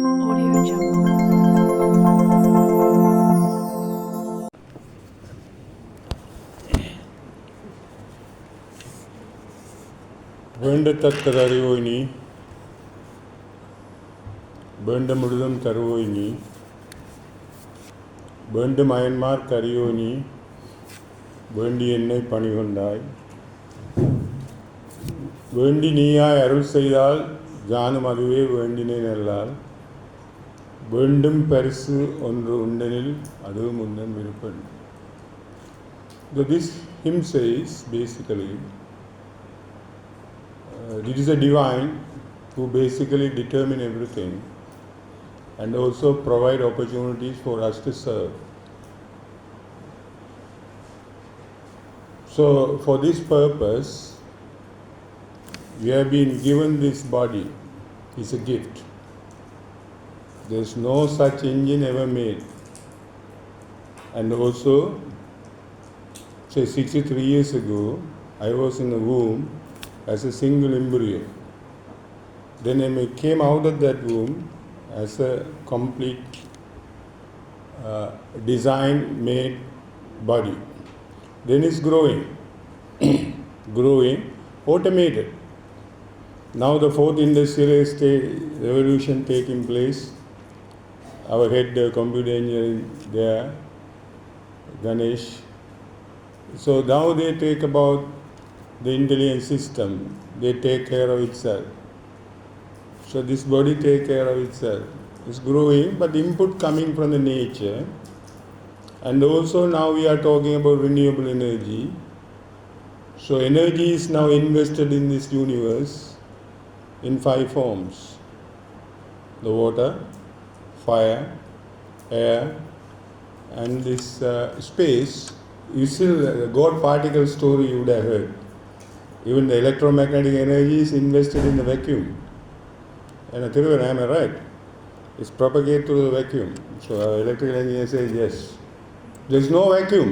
Audio Jungle. வேண்டத்தக்கது அறிவோய் நீ, வேண்ட முழுதும் தருவோய் நீ, வேண்டும் அயன்மார்க்கு அறியோய் நீ, வேண்டி என்னை பணிகொண்டாய். வேண்டி நீயாய் அருள் செய்தால் ஜானும் அதுவே வேண்டினேன் அல்லால், வேண்டும் பரிசு ஒன்று உண்டெனில் அதுவும் உந்தன் விருப்பம். So this hymn says basically, it is a divine who basically determine everything and also provide opportunities for us to serve. So for this purpose, we have been given this body. It's a gift. There is no such engine ever made. And also, say 63 years ago, I was in the womb as a single embryo. Then I came out of that womb as a complete design-made body. Then it's growing, growing, automated. Now the fourth industrial revolution taking place. Our head computer engineer there, Ganesh. So now they take about the intelligent system, they take care of itself. So this body take care of itself. It's growing, but input coming from the nature. And also now we are talking about renewable energy. So energy is now invested in this universe in 5 forms. The water, fire, air, and this space. You still, the God particle story you would have heard. Even the electromagnetic energy is invested in the vacuum. And am I right? It's propagated through the vacuum. So electrical engineer says yes. There is no vacuum.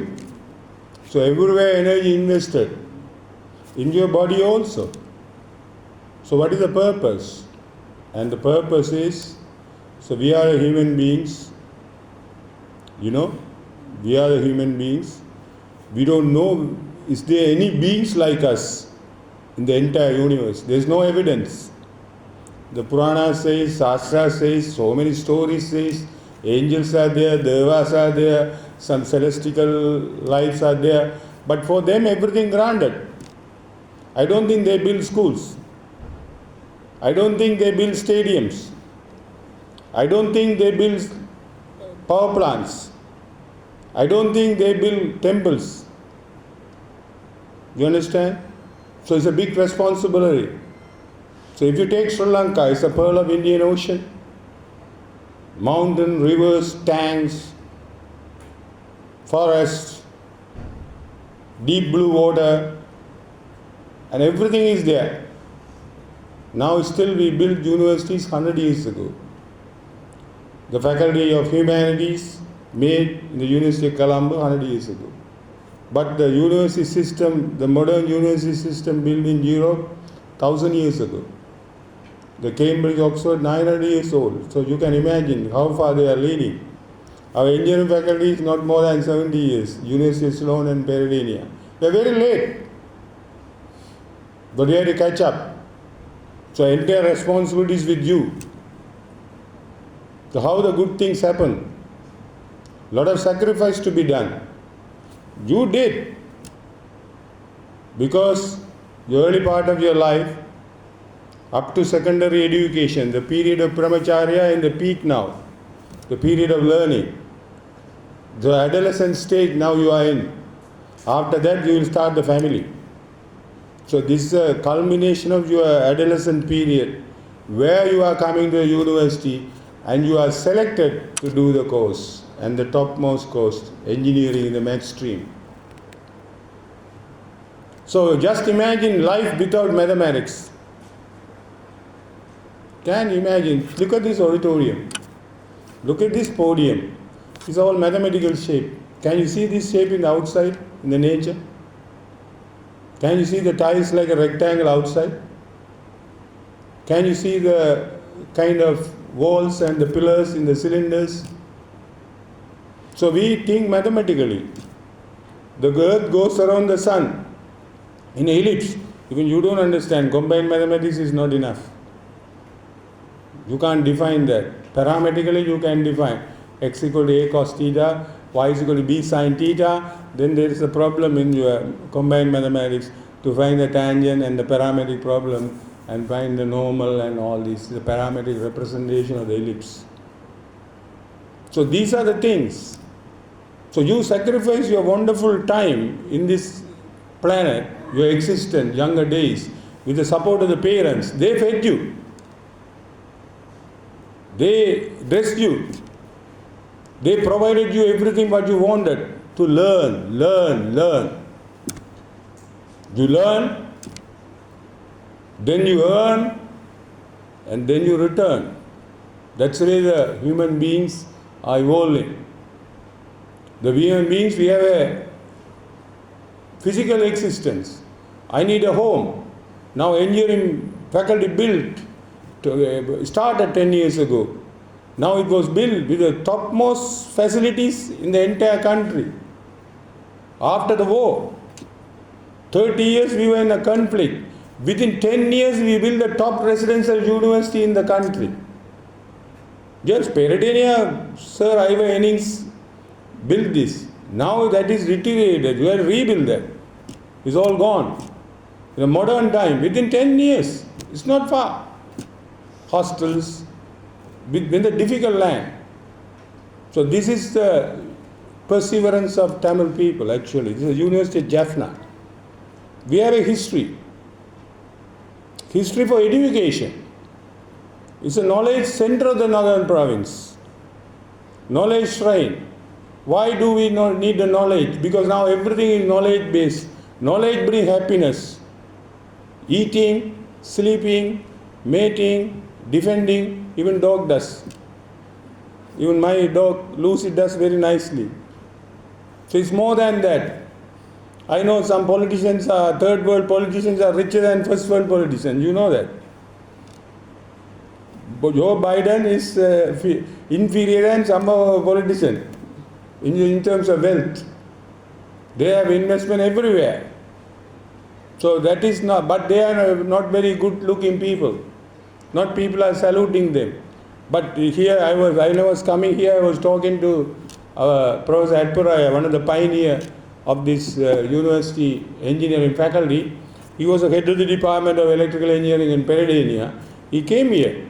So everywhere energy invested. In your body also. So what is the purpose? And the purpose is, so we are human beings. You know, we are human beings. We don't know, is there any beings like us in the entire universe? There is no evidence. The Purana says, Shastra says, so many stories says, angels are there, devas are there, some celestial lives are there, but for them everything granted. I don't think they build schools. I don't think they build stadiums. I don't think they build power plants. I don't think they build temples. You understand? So it's a big responsibility. So if you take Sri Lanka, it's a pearl of Indian Ocean. Mountain, rivers, tanks, forests, deep blue water, and everything is there. Now still we built universities 100 years ago. The Faculty of Humanities made in the University of Colombo 100 years ago. But the university system, the modern university system built in Europe 1000 years ago. The Cambridge, Oxford, 900 years old. So you can imagine how far they are leading. Our engineering faculty is not more than 70 years. University of Sloan and Peradeniya. They are very late. But we have to catch up. So entire responsibility is with you. So how the good things happen? Lot of sacrifice to be done. You did. Because the early part of your life, up to secondary education, the period of brahmacharya and the peak now, the period of learning, the adolescent stage now you are in. After that you will start the family. So this is a culmination of your adolescent period where you are coming to a university and you are selected to do the course, and the topmost course, engineering in the math stream. So just imagine life without mathematics. Can you imagine? Look at this auditorium. Look at this podium. It's all mathematical shape. Can you see this shape in the outside, in the nature? Can you see the tiles like a rectangle outside? Can you see the kind of walls and the pillars in the cylinders. So we think mathematically. The earth goes around the sun in an ellipse. Even you don't understand. Combined mathematics is not enough. You can't define that. Parametrically you can define x equal to a cos theta, y is equal to b sin theta. Then there is a problem in your combined mathematics to find the tangent and the parametric problem and find the normal and all this, the parametric representation of the ellipse. So these are the things. So you sacrifice your wonderful time in this planet, your existence, younger days, with the support of the parents. They fed you. They dressed you. They provided you everything what you wanted to learn. You learn, then you earn, and then you return. That's the way the human beings are evolving. The human beings, we have a physical existence. I need a home. Now engineering faculty built, started 10 years ago. Now it was built with the topmost facilities in the entire country. After the war, 30 years we were in a conflict. Within 10 years we built the top residential university in the country. Just Peradeniya, Sir Ivor Hennings built this. Now that is deteriorated. We have to rebuild that. It's all gone. In a modern time, within 10 years, it's not far. Hostels, in the difficult land. So this is the perseverance of Tamil people actually. This is the University of Jaffna. We have a history. History for education. It's a knowledge center of the northern province. Knowledge shrine. Why do we not need the knowledge? Because now everything is knowledge based. Knowledge brings happiness. Eating, sleeping, mating, defending, even dog does. Even my dog Lucy does very nicely. So it's more than that. I know some politicians are, third world politicians are richer than first world politicians. You know that. But Joe Biden is inferior than some politicians in terms of wealth. They have investment everywhere. So that is not, but they are not very good looking people. Not people are saluting them. But here when I was coming here, I was talking to Professor Adpuraya, one of the pioneers of this university engineering faculty. He was the head of the Department of Electrical Engineering in Peradeniya. He came here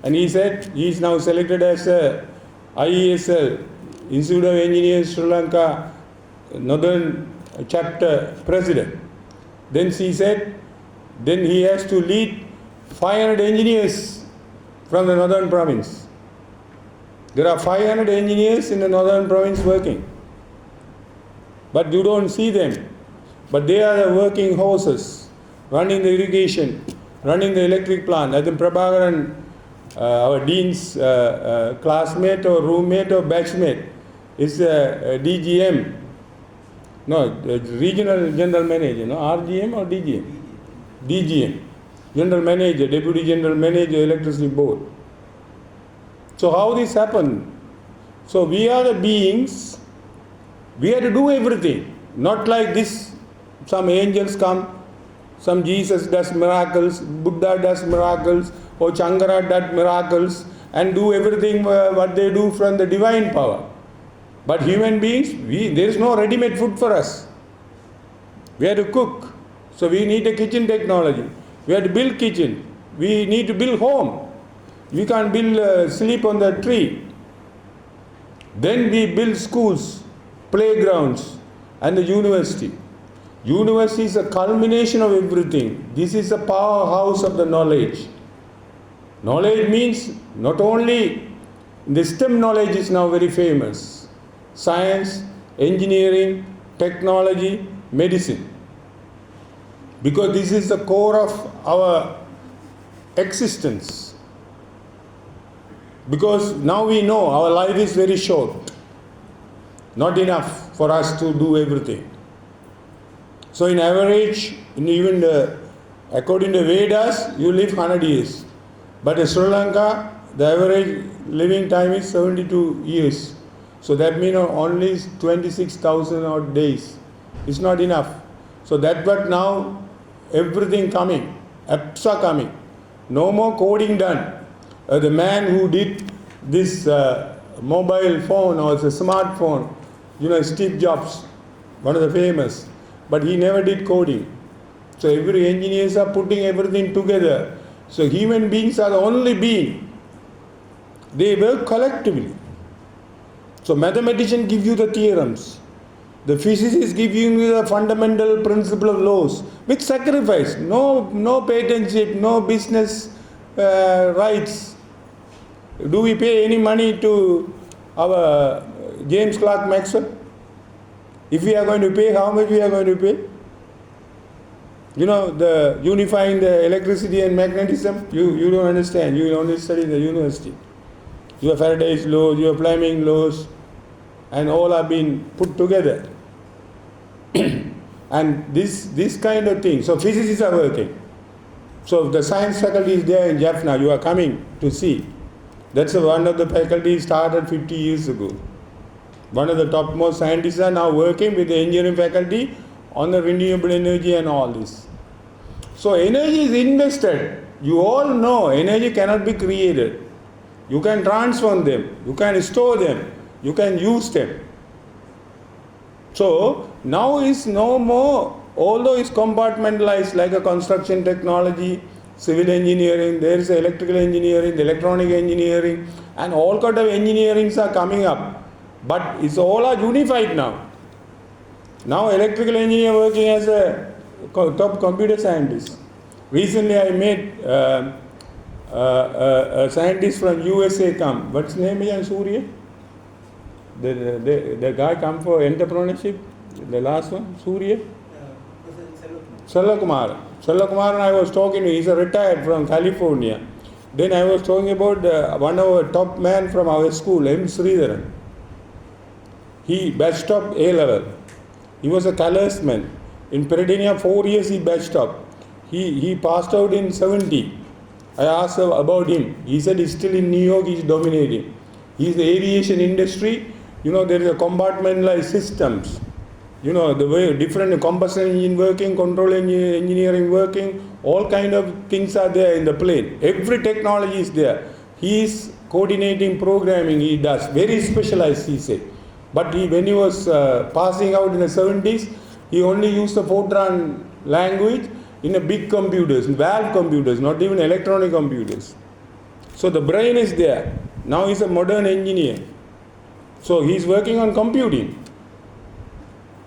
and he said he is now selected as a IESL, Institute of Engineers Sri Lanka Northern Chapter President. Then he said, then he has to lead 500 engineers from the northern province. There are 500 engineers in the northern province working. But you don't see them. But they are the working horses, running the irrigation, running the electric plant. I think Prabhakaran, our dean's classmate or roommate or batchmate, is a DGM. No, the regional general manager, no, RGM or DGM? DGM. General manager, deputy general manager, electricity board. So how this happened? So we are the beings, we have to do everything. Not like this, some angels come, some Jesus does miracles, Buddha does miracles, or Chankara does miracles, and do everything what they do from the divine power. But human beings, there is no ready-made food for us. We have to cook. So we need a kitchen technology. We have to build kitchen. We need to build home. We can't build sleep on the tree. Then we build schools, playgrounds, and the university. University is a culmination of everything. This is a powerhouse of the knowledge. Knowledge means not only the STEM knowledge is now very famous. Science, engineering, technology, medicine. Because this is the core of our existence. Because now we know our life is very short. Not enough for us to do everything. So in average, according to Vedas, you live 100 years. But in Sri Lanka, the average living time is 72 years. So that means only 26,000 odd days. It's not enough. So that but now everything coming, apps are coming. No more coding done. The man who did this mobile phone or the smartphone, Steve Jobs, one of the famous, but he never did coding. So every engineers are putting everything together. So human beings are the only being. They work collectively. So mathematicians give you the theorems. The physicists give you the fundamental principle of laws with sacrifice. No patentship, no business rights. Do we pay any money to our James Clerk Maxwell? If we are going to pay, how much we are going to pay? The unifying the electricity and magnetism, you don't understand. You only study in the university. Your Faraday's laws, your Fleming laws, and all are being put together. And this kind of thing. So physicists are working. So the science faculty is there in Jaffna. You are coming to see. That's one of the faculty started 50 years ago. One of the topmost scientists are now working with the engineering faculty on the renewable energy and all this. So energy is invested. You all know energy cannot be created. You can transform them. You can store them. You can use them. So now is no more, although it's compartmentalized like a construction technology, civil engineering, there is electrical engineering, electronic engineering, and all kind of engineerings are coming up. But it's all are unified now. Now electrical engineer working as a top computer scientist. Recently I met a scientist from USA come. What's his name again? Surya? The guy come for entrepreneurship. The last one, Surya? Sallakumar. Sallakumar and I was talking to, he's a retired from California. Then I was talking about one of our top man from our school, M. Sridharan. He batched up A-level. He was a colorsman. In Peradeniya, 4 years he batched up. He passed out in 70. I asked about him. He said he's still in New York, he's dominating. He's the aviation industry. There is a compartmentalized systems. The way different combustion engine working, control engineering working, all kind of things are there in the plane. Every technology is there. He is coordinating programming, he does. Very specialized, he said. But when he was passing out in the 70s, he only used the Fortran language in a big computers, valve computers, not even electronic computers. So the brain is there. Now he's a modern engineer. So he's working on computing.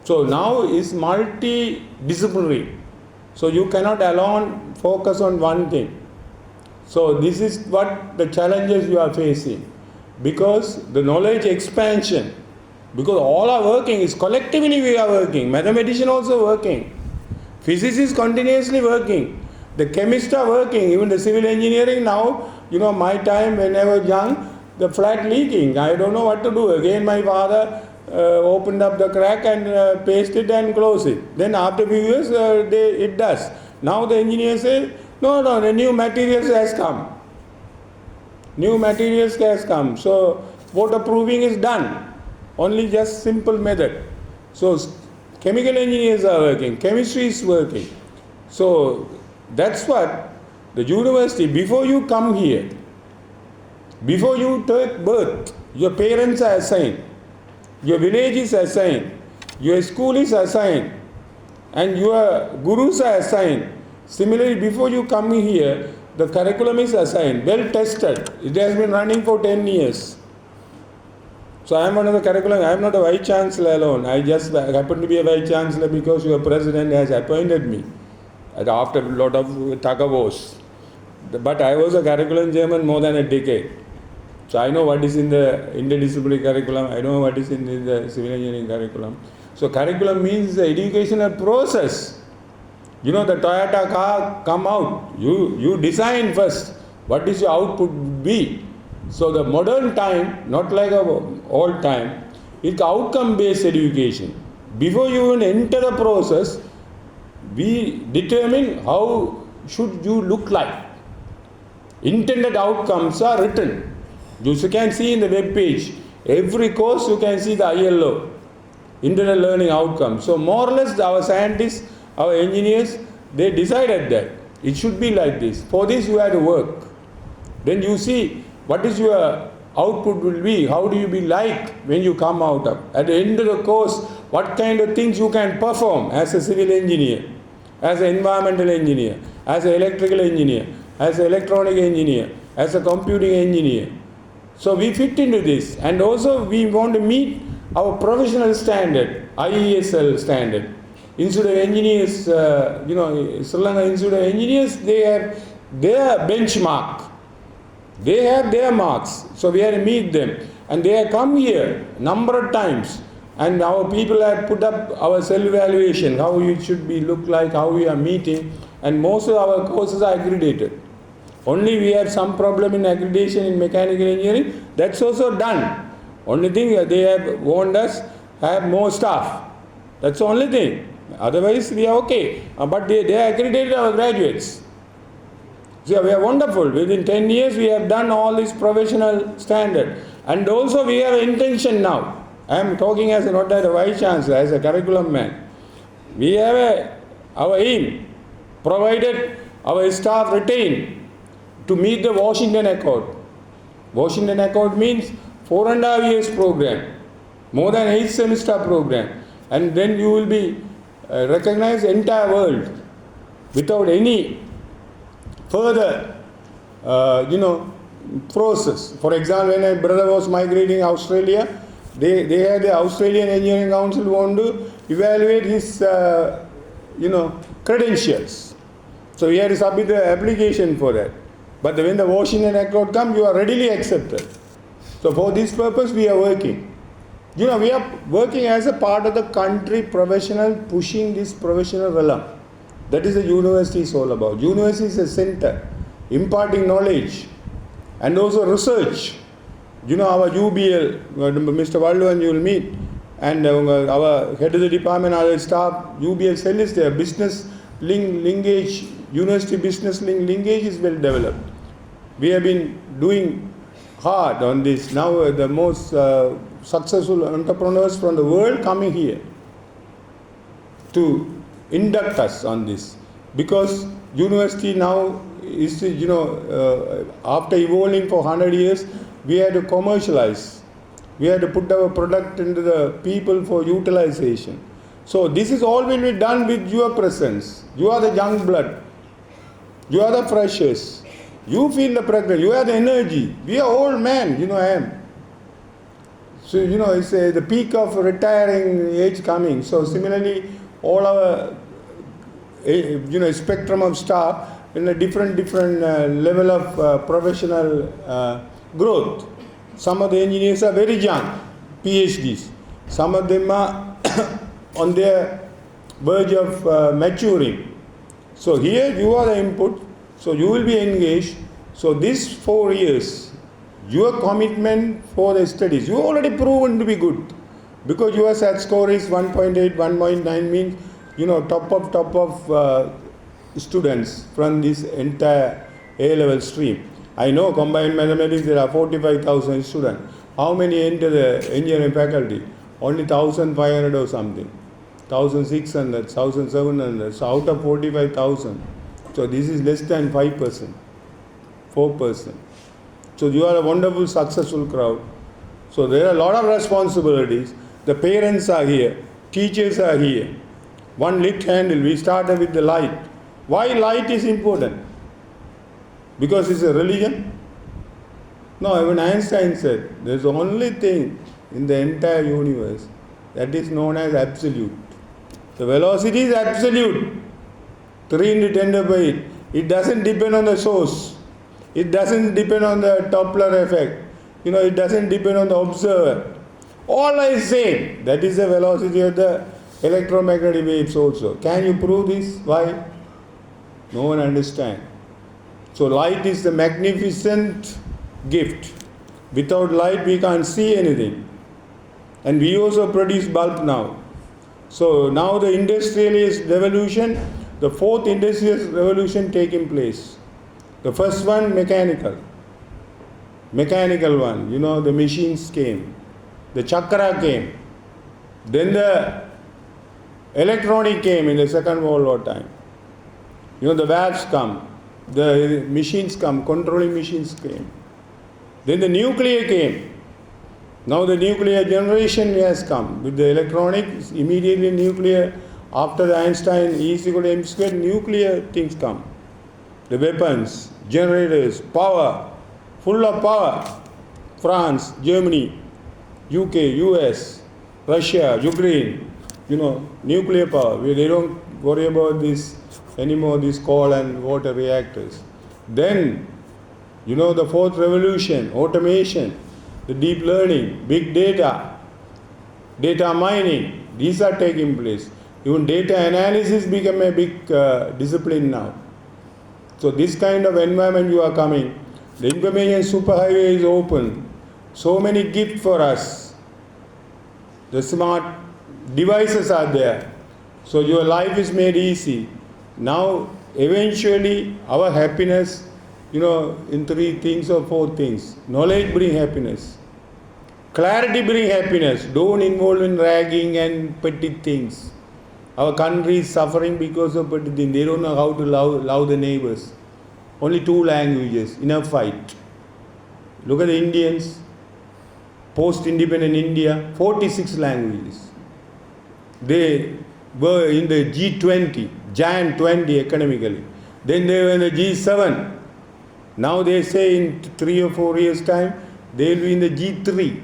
So now it's multidisciplinary. So you cannot alone focus on one thing. So this is what the challenges you are facing. Because the knowledge expansion, because all are working, is collectively we are working. Mathematician also working. Physicists continuously working. The chemists are working. Even the civil engineering now, my time when I was young, the flat leaking. I don't know what to do. Again my father opened up the crack and pasted and closed it. Then after a few years it does. Now the engineer says, no, the new materials has come. New materials has come. So waterproofing is done. Only just simple method. So chemical engineers are working. Chemistry is working. So that's what the university, before you come here, before you take birth, your parents are assigned. Your village is assigned, your school is assigned, and your gurus are assigned. Similarly, before you come here, the curriculum is assigned, well tested. It has been running for 10 years. So I am one of the curriculum. I am not a Vice Chancellor alone. I just happen to be a Vice Chancellor because your president has appointed me after a lot of tug-of-wars. But I was a curriculum chairman more than a decade. So I know what is in the interdisciplinary curriculum, I know what is in the civil engineering curriculum. So curriculum means the educational process. The Toyota car come out, you design first, what is your output be. So the modern time, not like our old time, it's outcome based education. Before you even enter the process, we determine how should you look like. Intended outcomes are written. You can see in the web page, every course you can see the ILO, intended learning outcomes. So more or less our scientists, our engineers, they decided that it should be like this. For this you have to work. Then you see what is your output will be, how do you be like when you come out of. At the end of the course, what kind of things you can perform as a civil engineer, as an environmental engineer, as an electrical engineer, as an electronic engineer, as a computing engineer. So we fit into this, and also we want to meet our professional standard, IESL standard. Institute of Engineers, Sri Lanka Institute of Engineers, they have their benchmark. They have their marks, so we have to meet them. And they have come here number of times, and our people have put up our self-evaluation, how it should be look like, how we are meeting, and most of our courses are accredited. Only we have some problem in accreditation in mechanical engineering, that's also done. Only thing they have warned us, have more staff. That's the only thing. Otherwise we are okay. But they accredited our graduates. So we are wonderful. Within 10 years we have done all this professional standard. And also we have intention now. I am talking as not as a Vice Chancellor, as a curriculum man. We have our aim, provided our staff retain, to meet the Washington Accord. Washington Accord means 4.5 years program, more than 8 semester program. And then you will be recognized entire world without any further, process. For example, when my brother was migrating Australia, they had the Australian Engineering Council want to evaluate his, credentials. So we had to submit the application for that. But when the Washington Accord comes, you are readily accepted. So for this purpose, we are working. We are working as a part of the country professional, pushing this professional realm. That is the university is all about. University is a center, imparting knowledge and also research. Our UBL, Mr. Valluvan, you will meet, and our head of the department, our staff, UBL cell is there. Business linkage, university business linkage is well developed. We have been doing hard on this. Now the most successful entrepreneurs from the world coming here to induct us on this, because university now is, after evolving for 100 years, we had to commercialize. We had to put our product into the people for utilization. So this is all will be done with your presence. You are the young blood. You are the freshers. You feel the presence. You have the energy. We are old men, I am. So, it's the peak of retiring age coming. So similarly, all our, spectrum of staff in a different level of professional growth. Some of the engineers are very young, PhDs. Some of them are on their verge of maturing. So here you are the input, so you will be engaged. So these 4 years, your commitment for the studies, you already proven to be good, because your SAT score is 1.8, 1.9 means, top of students from this entire A-level stream. I know combined mathematics there are 45,000 students. How many enter the engineering faculty? Only 1,500 or something. 1,600, 1,700. So out of 45,000. So this is less than 5%, 4%. So you are a wonderful, successful crowd. So there are a lot of responsibilities. The parents are here. Teachers are here. One lit candle. We started with the light. Why light is important? Because it's a religion? No, even Einstein said, there's the only thing in the entire universe that is known as absolute. The velocity is absolute. 3 into 10 to the power 8. It doesn't depend on the source. It doesn't depend on the Doppler effect. It doesn't depend on the observer. All I say, that is the velocity of the electromagnetic waves also. Can you prove this? Why? No one understands. So light is the magnificent gift. Without light we can't see anything. And we also produce bulb now. So now the industrialist revolution, the fourth industrial revolution taking place. The first one, mechanical. Mechanical one, the machines came. The chakra came. Then the electronic came in the Second World War time. The valves come. The machines come. Controlling machines came. Then the nuclear came. Now the nuclear generation has come. With the electronics, immediately nuclear, after the Einstein E is equal to m squared, nuclear things come. The weapons, generators, power, full of power. France, Germany, UK, US, Russia, Ukraine, nuclear power. They don't worry about this anymore, these coal and water reactors. Then, the fourth revolution, automation, the deep learning, big data, data mining, these are taking place. Even data analysis become a big discipline now. So this kind of environment you are coming, the information superhighway is open. So many gifts for us. The smart devices are there. So your life is made easy. Now, eventually, our happiness, in three things or four things. Knowledge brings happiness. Clarity brings happiness. Don't involve in ragging and petty things. Our country is suffering because of petty things. They don't know how to love the neighbors. Only 2 languages, enough fight. Look at the Indians. Post-independent India, 46 languages. They were in the G20, Giant 20 economically. Then they were in the G7. Now they say in 3 or 4 years' time, they will be in the G3.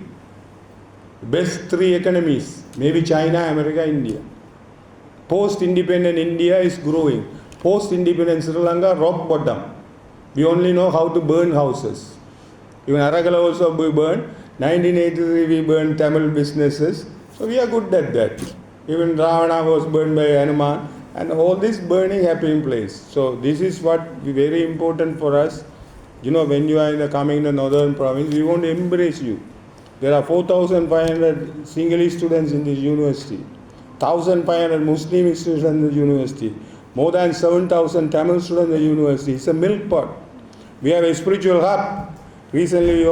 Best 3 economies, maybe China, America, India. Post-independent India is growing. Post-independent Sri Lanka, rock bottom. We only know how to burn houses. Even Aragala also we burned. 1983 we burned Tamil businesses. So we are good at that. Even Ravana was burned by Hanuman. And all this burning happening place. So this is what very important for us. When you are coming in the northern province, we want to embrace you. There are 4,500 Sinhalese students in this university. 1,500 Muslim students in the university. More than 7,000 Tamil students in the university. It's a milk pot. We have a spiritual hub. Recently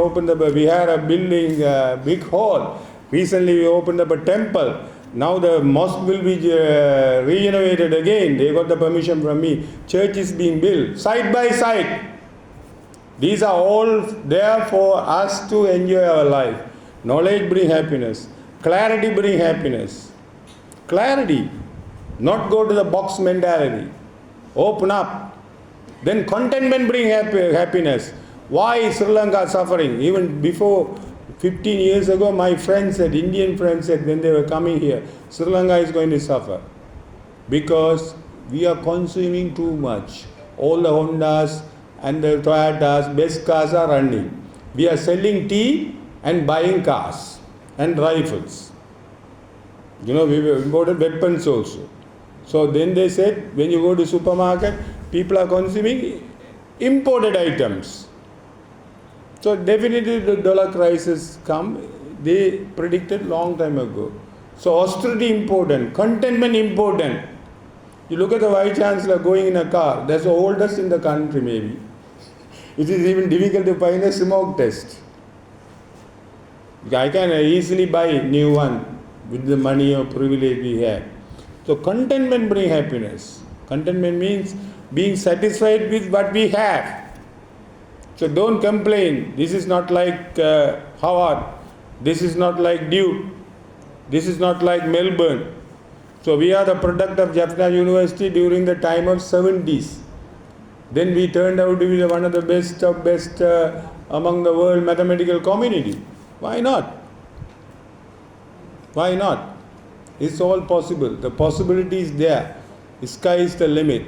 we had a building, big hall. Recently we opened up a temple. Now the mosque will be renovated again. They got the permission from me. Church is being built side by side. These are all there for us to enjoy our life. Knowledge brings happiness. Clarity brings happiness. Clarity. Not go to the box mentality. Open up. Then contentment brings happiness. Why is Sri Lanka suffering? Even before 15 years ago, my friends said, Indian friends said when they were coming here, Sri Lanka is going to suffer. Because we are consuming too much. All the Hondas and the Toyotas, best cars are running. We are selling tea and buying cars and rifles. We imported weapons also. So then they said, when you go to supermarket, people are consuming imported items. So definitely the dollar crisis come. They predicted long time ago. So austerity important, contentment important. You look at the Vice Chancellor going in a car. That's the oldest in the country maybe. It is even difficult to find a smoke test. I can easily buy a new one with the money or privilege we have. So contentment brings happiness. Contentment means being satisfied with what we have. So don't complain. This is not like Howard. This is not like Duke. This is not like Melbourne. So we are the product of Jaffna University during the time of 70s. Then we turned out to be one of the best of best among the world mathematical community. Why not? Why not? It's all possible. The possibility is there. The sky is the limit.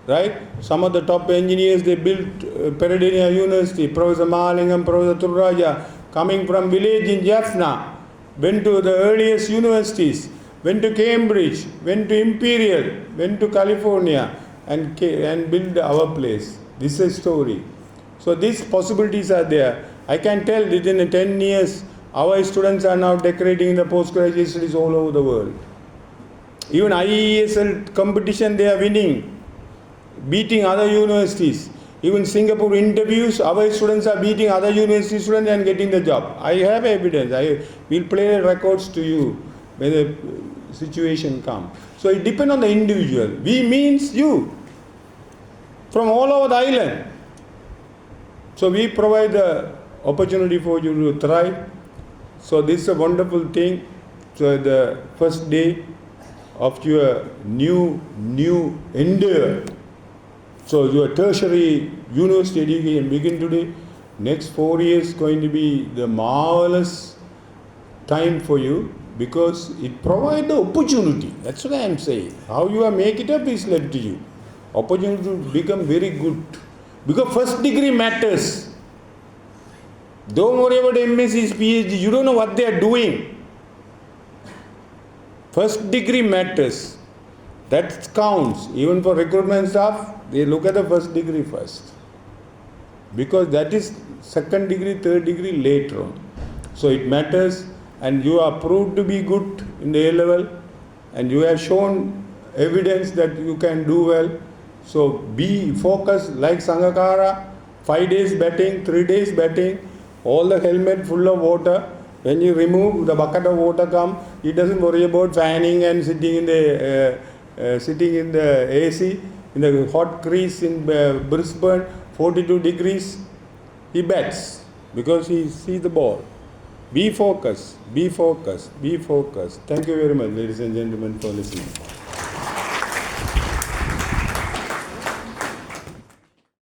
Right? Some of the top engineers, they built Peradeniya University. Professor Mahalingam, Professor Turraja, coming from village in Jaffna, went to the earliest universities, went to Cambridge, went to Imperial, went to California, and built our place. This is a story. So these possibilities are there. I can tell within 10 years, our students are now decorating the postgraduate studies all over the world. Even IESL competition they are winning, beating other universities. Even Singapore interviews, our students are beating other university students and getting the job. I have evidence. I will play records to you when the situation comes. So it depends on the individual. We means you from all over the island. So we provide the opportunity for you to thrive. So this is a wonderful thing. So the first day of your new endeavor. So your tertiary university education begin today. Next 4 years going to be the marvelous time for you because it provides the opportunity. That's what I am saying. How you are make it up is left to you. Opportunity to become very good. Because first degree matters. Don't worry about MSc, PhD. You don't know what they are doing. First degree matters. That counts. Even for recruitment staff, they look at the first degree first. Because that is second degree, third degree later on. So it matters, and you are proved to be good in the A level, and you have shown evidence that you can do well. So be focused like Sanghakara, 5 days batting, 3 days batting, all the helmet full of water. When you remove the bucket of water come, he doesn't worry about fanning and sitting in the AC in the hot crease in Brisbane, 42 degrees. He bats because he sees the ball. Be focused, be focused, be focused. Thank you very much, ladies and gentlemen, for listening.